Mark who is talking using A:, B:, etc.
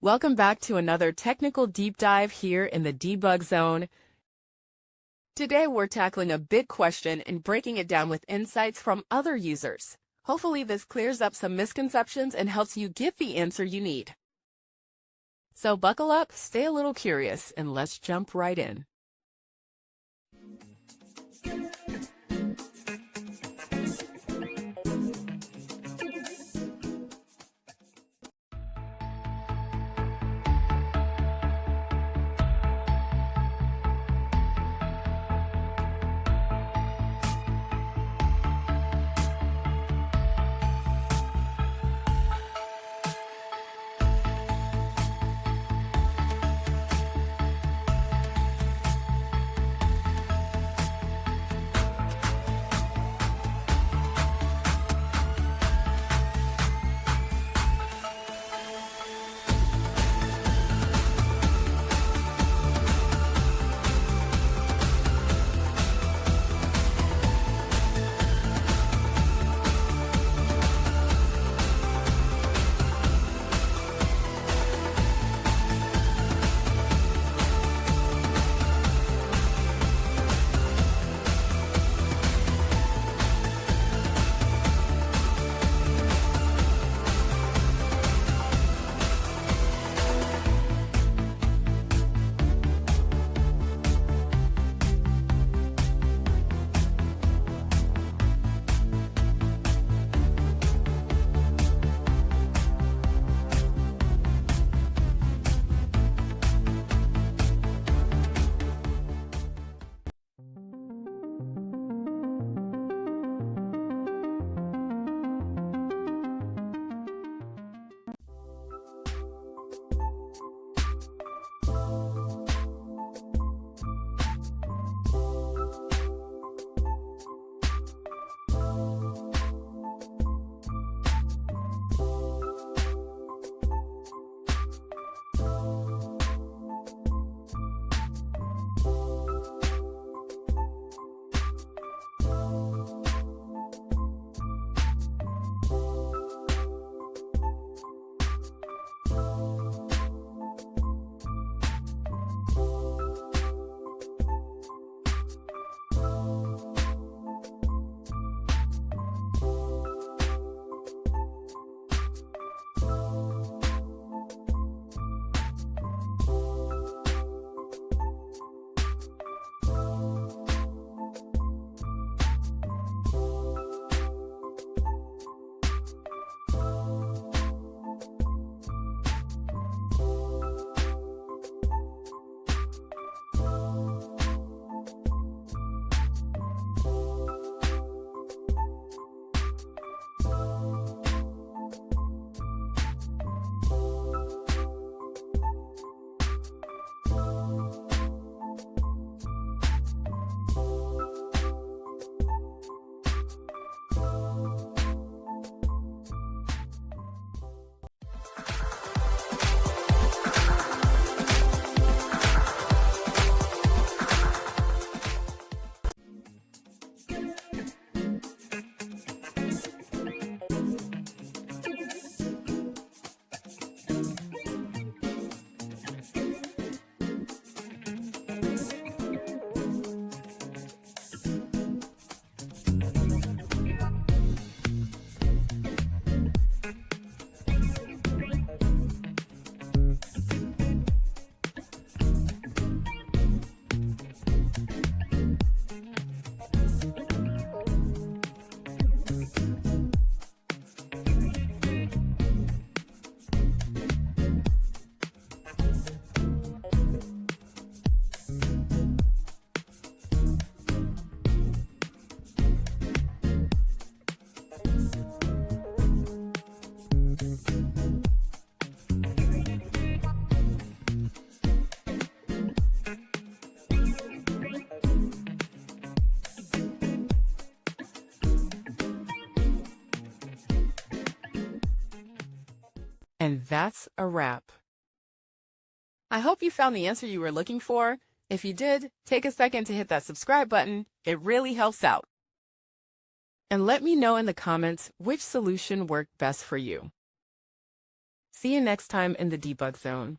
A: Welcome back to another technical deep dive here in the debug zone. Today we're tackling a big question and breaking it down with insights from other users. Hopefully this clears up some misconceptions and helps you get the answer you need. So buckle up, stay a little curious, and let's jump right in. And that's a wrap. I hope you found the answer you were looking for. If you did, take a second to hit that subscribe button. It really helps out. And let me know in the comments which solution worked best for you. See you next time in the debug zone.